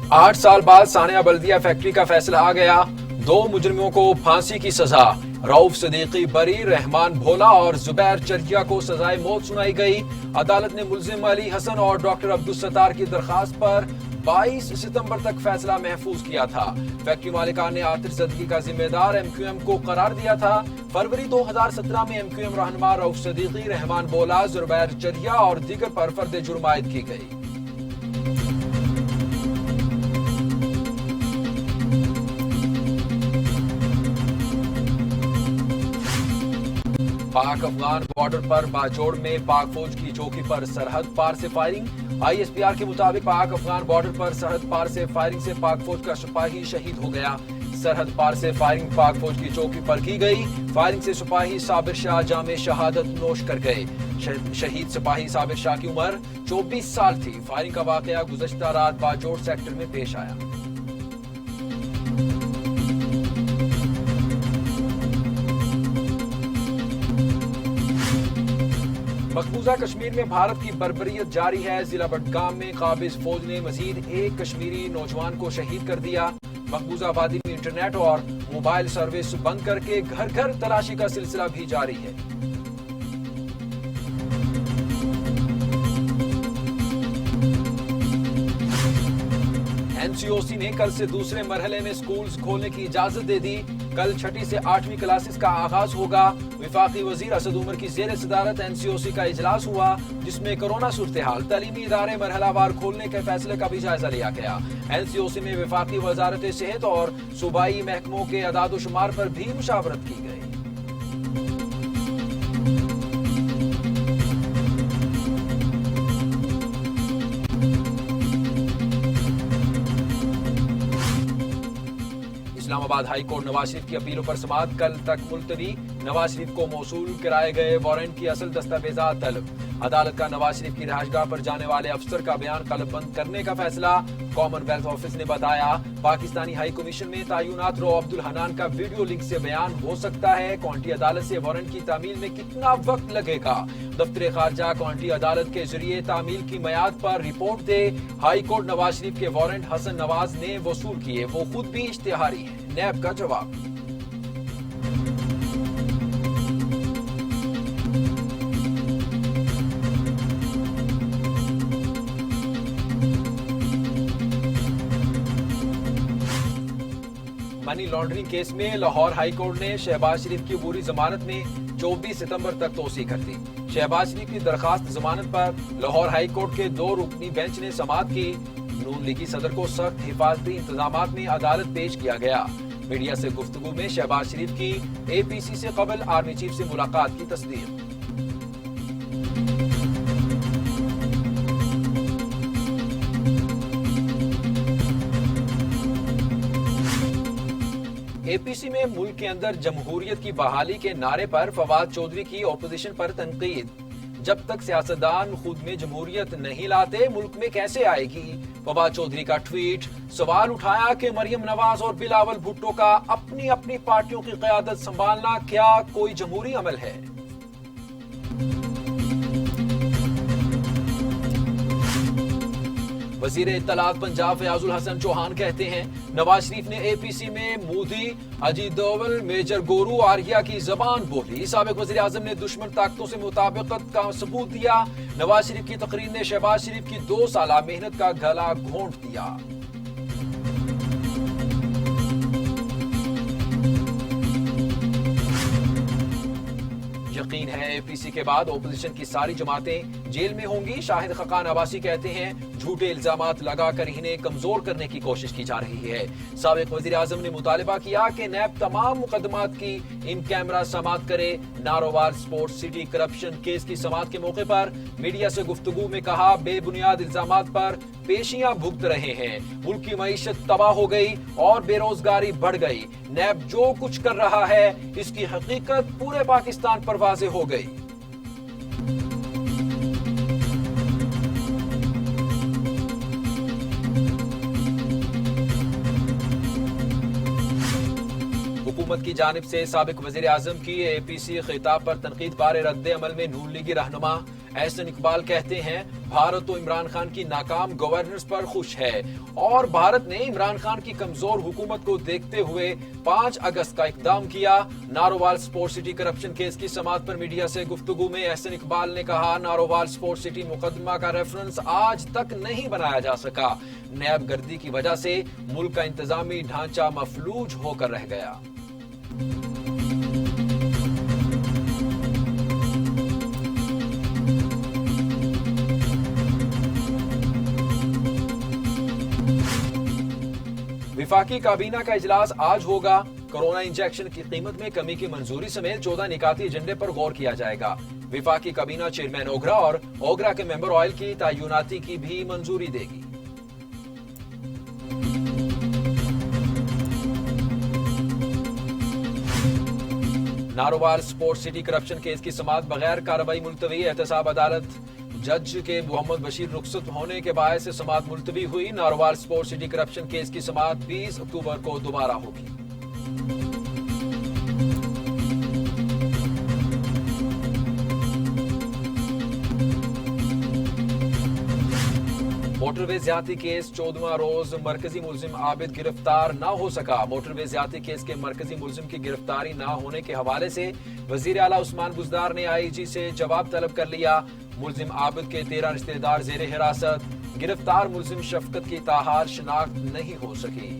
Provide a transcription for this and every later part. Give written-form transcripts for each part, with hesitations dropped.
8 साल बाद सानिया बल्दिया फैक्ट्री का फैसला आ गया। 2 मुजरिमों को फांसी की सजा। रऊफ सिद्दीकी बरी, रहमान भोला और जुबैर चरकिया को सजाए मौत सुनाई गई। अदालत ने मुल्जिम अली हसन और डॉक्टर अब्दुल सत्तार की दरखास्त पर 22 सितंबर तक फैसला महफूज किया था। फैक्ट्री मालिकान ने आतिश ज़दगी का जिम्मेदार एमक्यूएम को करार दिया था। फरवरी 2017 में एमक्यूएम रहनुमा रऊफ सिद्दीकी, रहमान भोला, जुबैर चरकिया और दीगर पर फर्द जुर्म आयद की गई। पाक अफगान बॉर्डर पर बाजोड़ में पाक फौज की चौकी पर सरहद पार से फायरिंग। आईएसपीआर के मुताबिक पाक अफगान बॉर्डर पर सरहद पार से फायरिंग से पाक फौज का सिपाही शहीद हो गया। सरहद पार से फायरिंग पाक फौज की चौकी पर की गई। फायरिंग से सिपाही साबिर शाह जामे शहादत नोश कर गए। शहीद सिपाही साबिर शाह की उम्र 24 साल थी। फायरिंग का वाकया गुज़श्ता रात बाजोड़ सेक्टर में पेश आया। मकबूजा कश्मीर में भारत की बर्बरियत जारी है। जिला बडगाम में काबिज फौज ने मजीद एक कश्मीरी नौजवान को शहीद कर दिया। मकबूजा वादी में इंटरनेट और मोबाइल सर्विस बंद करके घर घर तलाशी का सिलसिला भी जारी है। एनसीओसी ने कल से दूसरे मरहले में स्कूल्स खोलने की इजाजत दे दी। कल 6ठी से 8वीं क्लासेस का आगाज होगा। विफाकी वजीर असद उमर की ज़ेर सदारत एनसीओसी का इजलास हुआ, जिसमें कोरोना सूरत-ए-हाल, तालीमी इदारे मरहलावार खोलने के फैसले का भी जायजा लिया गया। एनसीओसी में विफाकी वजारत सेहत और सूबाई महकमों के अदाद-ओ-शुमार पर भी मुशावरत की गई। इस्लामाबाद हाई कोर्ट नवाज शरीफ की अपीलों पर समाअत कल तक मुलतवी। नवाज शरीफ को मौसूल कराए गए वारंट की असल दस्तावेजात तलब। अदालत का नवाज शरीफ की रिहाइशगाह पर जाने वाले अफसर का बयान कलमबंद करने का फैसला। कॉमनवेल्थ ऑफिस ने बताया, पाकिस्तानी हाई कमीशन में तयनात रो अब्दुल हनान का वीडियो लिंक से बयान हो सकता है। काउंटी अदालत से वारंट की तामील में कितना वक्त लगेगा? दफ्तर खारजा काउंटी अदालत के जरिए तामील की मियाद पर रिपोर्ट दे। हाई कोर्ट नवाज शरीफ के वारंट हसन नवाज ने वसूल किए, वो खुद भी इश्तिहारी है। नैब का जवाब। मनी लॉन्ड्रिंग केस में लाहौर हाई कोर्ट ने शहबाज शरीफ की अबूरी जमानत में 24 सितंबर तक तोसी कर दी। शहबाज शरीफ की दरखास्त जमानत पर लाहौर हाई कोर्ट के 2 रुकनी बेंच ने समाअत की। नून लीगी सदर को सख्त हिफाजती इंतजामात में अदालत पेश किया गया। मीडिया से गुफ्तगू में शहबाज शरीफ की एपीसी से कबल आर्मी चीफ से मुलाकात की तस्दीक। एपीसी में मुल्क के अंदर जमहूरियत की बहाली के नारे पर फवाद चौधरी की ओपोजिशन पर तनकीद। जब तक सियासतदान खुद में जमहूरियत नहीं लाते, मुल्क में कैसे आएगी? फवाद चौधरी का ट्वीट। सवाल उठाया कि मरियम नवाज और बिलावल भुट्टो का अपनी अपनी पार्टियों की क़यादत संभालना क्या कोई जमहूरी अमल है? वजीर इत्तलात पंजाब फयाजुल हसन चौहान कहते हैं, नवाज शरीफ ने एपीसी में मोदी, अजीत डोवल, मेजर गोरू आर्या की जबान बोली। साबिक वजीर आजम ने दुश्मन ताकतों से मुताबिकत का सबूत दिया। नवाज शरीफ की तकरीर ने शहबाज शरीफ की 2 साला मेहनत का गला घोंट दिया। यकीन है एपीसी के बाद ओपोजिशन की सारी जमातें जेल में होंगी। शाहिद खकान अब्बासी कहते हैं, झूठे इल्जामात लगाकर इन्हें कमजोर करने की कोशिश की जा रही है। साबिक वजीर आजम ने मुतालबा किया कि नैब तमाम मुकदमात की इन कैमरा समाअत करे। नारोवार स्पोर्ट्स सिटी करप्शन केस की समाअत के मौके पर मीडिया से गुफ्तगू में कहा, बेबुनियाद इल्जामात पर पेशियां भुगत रहे हैं। मुल्क की मईशत तबाह हो गई और बेरोजगारी बढ़ गई। नैब जो कुछ कर रहा है, इसकी हकीकत पूरे पाकिस्तान पर वाज़ेह हो गई। हुकूमत की जानिब से साबिक वजीर आजम की एपीसी खिताब पर तनकीद बारे रद्द अमल में नून लीगी रहनुमा احسن اقبال کہتے ہیں بھارت تو عمران خان کی ناکام گورننس پر خوش ہے اور بھارت نے عمران خان کی کمزور حکومت کو دیکھتے ہوئے 5 اگست کا اقدام کیا۔ Narowal support city corruption case کی سماعت پر میڈیا سے گفتگو میں احسن اقبال نے کہا نارووال سپورٹ سٹی مقدمہ کا ریفرنس آج تک نہیں بنایا جا سکا۔ نیب گردی کی وجہ سے ملک کا انتظامی ڈھانچہ مفلوج ہو کر رہ گیا۔ وفاقی کابینہ کا اجلاس آج ہوگا۔ کورونا انجیکشن کی قیمت میں کمی کی منظوری سمیت 14 نکاتی ایجنڈے پر غور کیا جائے گا۔ وفاقی کابینہ چیئرمین اوگرا اور اوگرا کے ممبر آئل کی تعیناتی کی بھی منظوری دے گی۔ Narowal support city corruption case کی سماعت بغیر کارروائی ملتوی۔ احتساب عدالت جج کے محمد بشیر رخصت ہونے کے باعث سے سماعت ملتوی ہوئی۔ Narowal support city corruption case کی سماعت 20 اکتوبر کو دوبارہ ہوگی۔ موٹر وے زیادتی کیس 14واں روز مرکزی ملزم عابد گرفتار نہ ہو سکا۔ موٹر وے زیادتی کیس کے مرکزی ملزم کی گرفتاری نہ ہونے کے حوالے سے وزیر اعلیٰ عثمان بزدار نے آئی جی سے جواب طلب کر لیا۔ ملزم عابد کے 13 رشتہ دار زیر حراست۔ گرفتار ملزم شفقت کی تاحال شناخت نہیں ہو سکی۔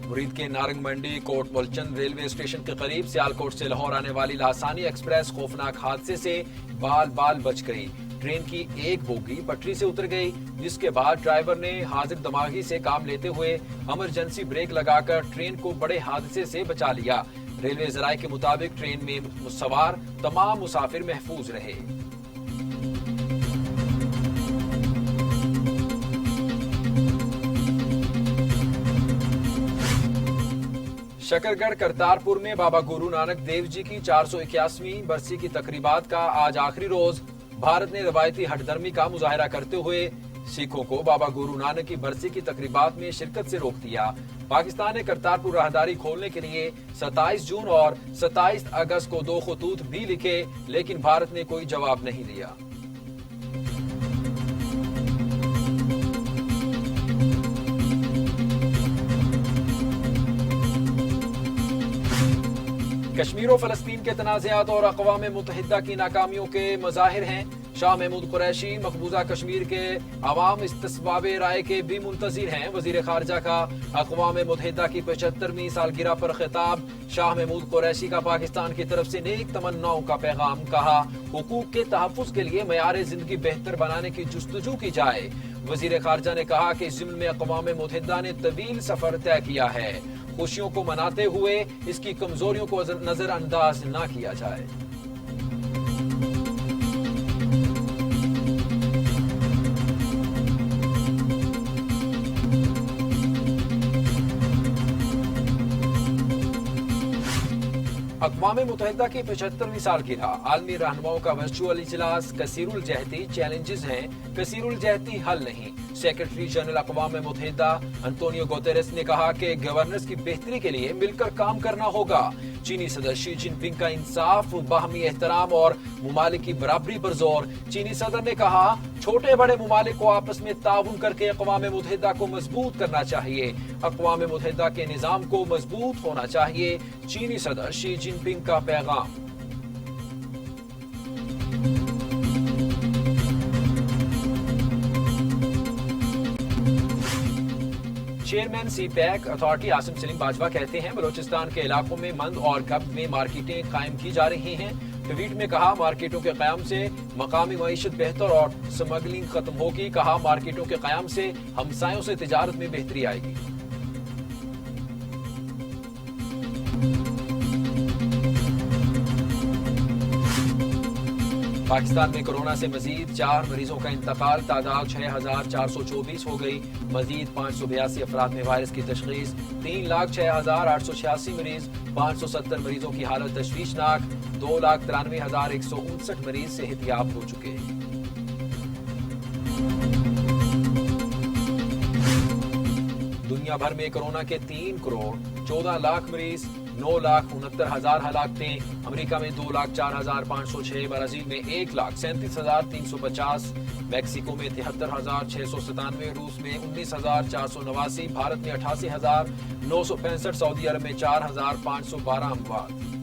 مرید کے نارنگ منڈی کوٹ ملچند ریلوے اسٹیشن کے قریب سیالکوٹ سے لاہور آنے والی لاسانی ایکسپریس خوفناک حادثے سے بال بال بچ گئی۔ ٹرین کی ایک بوگی پٹری سے اتر گئی جس کے بعد ڈرائیور نے حاضر دماغی سے کام لیتے ہوئے ایمرجنسی بریک لگا کر ٹرین کو بڑے حادثے سے بچا لیا۔ ریلوے ذرائع کے مطابق ٹرین میں سوار تمام مسافر محفوظ رہے۔ شکرگڑھ کرتارپور میں بابا گرو نانک دیو جی کی 481ویں برسی کی تقریبات کا آج آخری روز۔ بھارت نے روایتی ہٹ دھرمی کا مظاہرہ کرتے ہوئے سکھوں کو بابا گرو نانک کی برسی کی تقریبات میں شرکت سے روک دیا۔ پاکستان نے کرتارپور راہداری کھولنے کے لیے 27 جون اور 27 اگست کو 2 خطوط بھی لکھے لیکن بھارت نے کوئی جواب نہیں دیا۔ کشمیر و فلسطین کے تنازعات اور اقوام متحدہ کی ناکامیوں کے مظاہر ہیں۔ شاہ محمود قریشی مقبوضہ کشمیر کے عوام استصواب رائے کے بھی منتظر ہیں۔ وزیر خارجہ کا اقوام متحدہ کی 75ویں سالگرہ پر خطاب۔ شاہ محمود قریشی کا پاکستان کی طرف سے نیک تمناؤں کا پیغام۔ کہا حقوق کے تحفظ کے لیے معیار زندگی بہتر بنانے کی جستجو کی جائے۔ وزیر خارجہ نے کہا کہ اس ضمن میں اقوام متحدہ نے طویل سفر طے کیا ہے۔ خوشیوں کو مناتے ہوئے اس کی کمزوریوں کو نظر انداز نہ کیا جائے۔ اقوام متحدہ کی 75ویں سالگرہ عالمی رہنماؤں کا ورچوئل اجلاس۔ کثیر الجہتی چیلنجز ہیں، کثیر الجہتی حل نہیں۔ سیکرٹری جنرل اقوام متحدہ انطونیو گوتیرس نے کہا کہ گورننس کی بہتری کے لیے مل کر کام کرنا ہوگا۔ چینی صدر شی جن پنگ کا انصاف، باہمی احترام اور ممالک کی برابری پر زور۔ چینی صدر نے کہا چھوٹے بڑے ممالک کو آپس میں تعاون کر کے اقوام متحدہ کو مضبوط کرنا چاہیے۔ اقوام متحدہ کے نظام کو مضبوط ہونا چاہیے۔ چینی صدر شی جن پنگ کا پیغام۔ Chairman CPEC authority Asim Saleem Bajwa کہتے ہیں بلوچستان کے علاقوں میں مند اور قبض میں مارکیٹیں قائم کی جا رہی ہیں۔ ٹویٹ میں کہا مارکیٹوں کے قیام سے مقامی معیشت بہتر اور سمگلنگ ختم ہوگی۔ کہا مارکیٹوں کے قیام سے ہمسایوں سے تجارت میں بہتری آئے گی۔ پاکستان میں کورونا سے مزید 4 مریضوں کا انتقال۔ تعداد 6424 ہو گئی۔ مزید 582 افراد میں وائرس کی تشخیص۔ 3,06,886 مریض۔ 570 مریضوں کی حالت تشویشناک۔ 2,93,159 مریض صحت یاب ہو چکے۔ دنیا بھر میں کورونا کے 3 کروڑ 14 لاکھ مریض، 9,69,000 ہلاکتیں، امریکہ میں 2,04,506، برازیل میں 1,37,350، میکسیکو میں 73,697، روس میں 19,489، بھارت میں 88,965، سعودی عرب میں 4,512 اموات۔